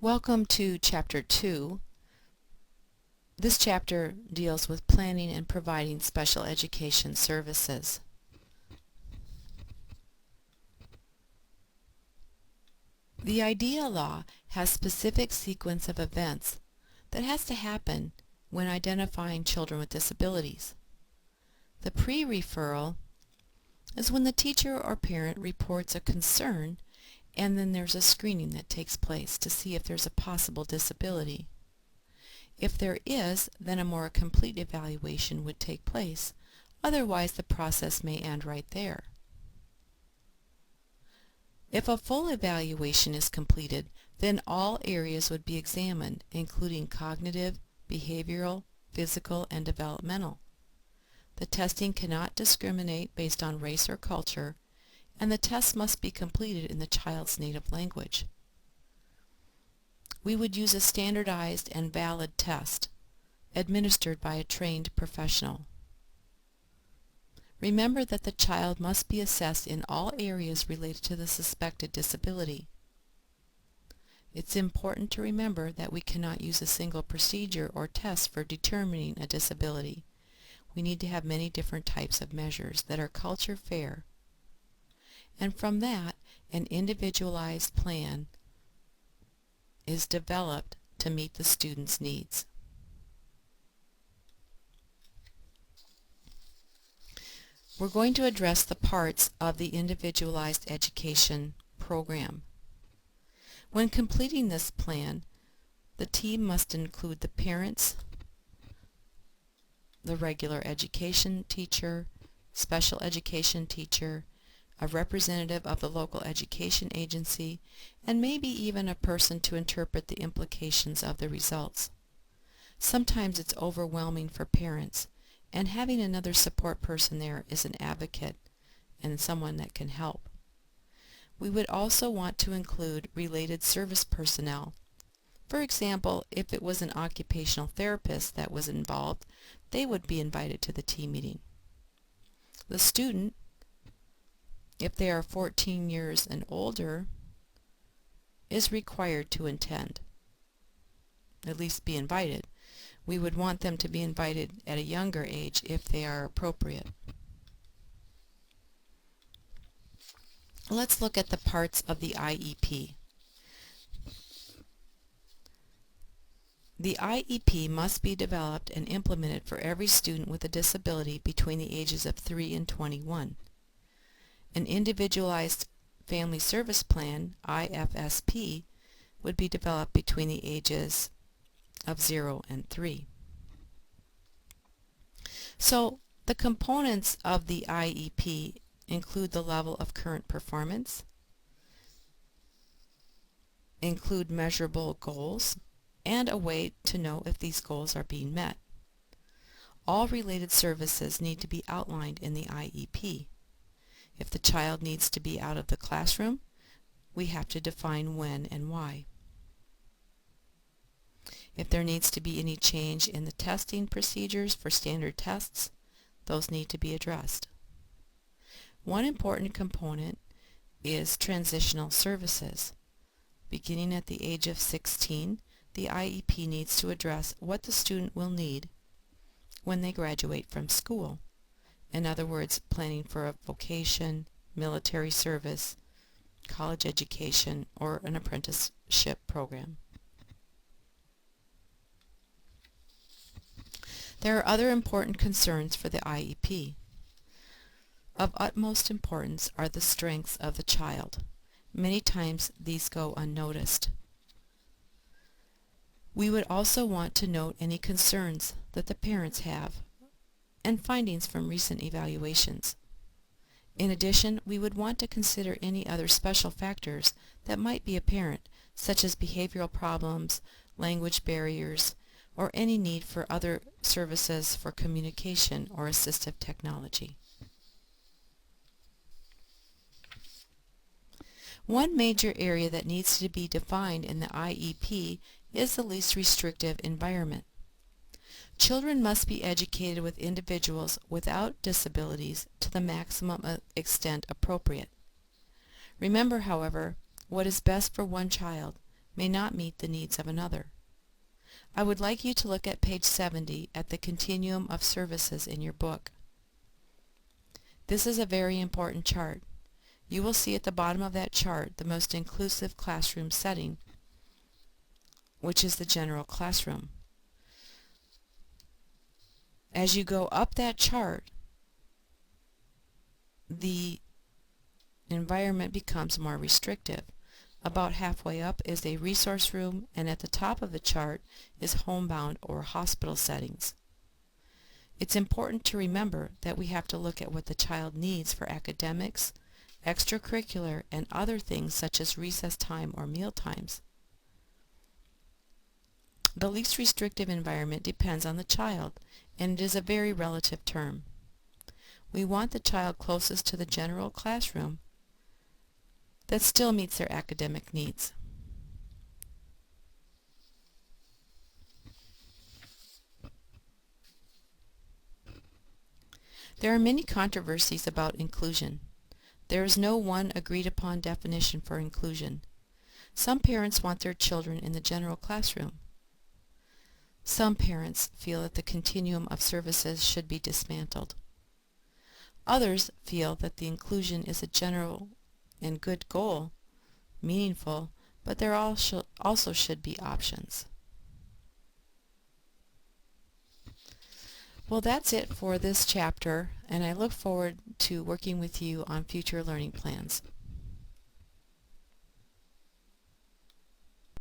Welcome to Chapter 2. This chapter deals with planning and providing special education services. The IDEA law has specific sequence of events that has to happen when identifying children with disabilities. The pre-referral is when the teacher or parent reports a concern, and then there's a screening that takes place to see if there's a possible disability. If there is, then a more complete evaluation would take place. Otherwise, the process may end right there. If a full evaluation is completed, then all areas would be examined, including cognitive, behavioral, physical, and developmental. The testing cannot discriminate based on race or culture, and the test must be completed in the child's native language. We would use a standardized and valid test, administered by a trained professional. Remember that the child must be assessed in all areas related to the suspected disability. It's important to remember that we cannot use a single procedure or test for determining a disability. We need to have many different types of measures that are culture fair. And from that, an individualized plan is developed to meet the student's needs. We're going to address the parts of the individualized education program. When completing this plan, the team must include the parents, the regular education teacher, special education teacher, a representative of the local education agency, and maybe even a person to interpret the implications of the results. Sometimes it's overwhelming for parents, and having another support person there is an advocate and someone that can help. We would also want to include related service personnel. For example, if it was an occupational therapist that was involved, they would be invited to the team meeting. The student, if they are 14 years and older, is required to attend, at least be invited. We would want them to be invited at a younger age if they are appropriate. Let's look at the parts of the IEP. The IEP must be developed and implemented for every student with a disability between the ages of 3 and 21. An individualized family service plan, IFSP, would be developed between the ages of 0 and 3. So the components of the IEP include the level of current performance, include measurable goals, and a way to know if these goals are being met. All related services need to be outlined in the IEP. If the child needs to be out of the classroom, we have to define when and why. If there needs to be any change in the testing procedures for standard tests, those need to be addressed. One important component is transitional services. Beginning at the age of 16, the IEP needs to address what the student will need when they graduate from school. In other words, planning for a vocation, military service, college education, or an apprenticeship program. There are other important concerns for the IEP. Of utmost importance are the strengths of the child. Many times these go unnoticed. We would also want to note any concerns that the parents have and findings from recent evaluations. In addition, we would want to consider any other special factors that might be apparent, such as behavioral problems, language barriers, or any need for other services for communication or assistive technology. One major area that needs to be defined in the IEP is the least restrictive environment. Children must be educated with individuals without disabilities to the maximum extent appropriate. Remember, however, what is best for one child may not meet the needs of another. I would like you to look at page 70 at the continuum of services in your book. This is a very important chart. You will see at the bottom of that chart the most inclusive classroom setting, which is the general classroom. As you go up that chart, the environment becomes more restrictive. About halfway up is a resource room, and at the top of the chart is homebound or hospital settings. It's important to remember that we have to look at what the child needs for academics, extracurricular, and other things such as recess time or meal times. The least restrictive environment depends on the child, and it is a very relative term. We want the child closest to the general classroom that still meets their academic needs. There are many controversies about inclusion. There is no one agreed upon definition for inclusion. Some parents want their children in the general classroom. Some parents feel that the continuum of services should be dismantled. Others feel that the inclusion is a general and good goal, meaningful, but there also should be options. Well, that's it for this chapter, and I look forward to working with you on future learning plans.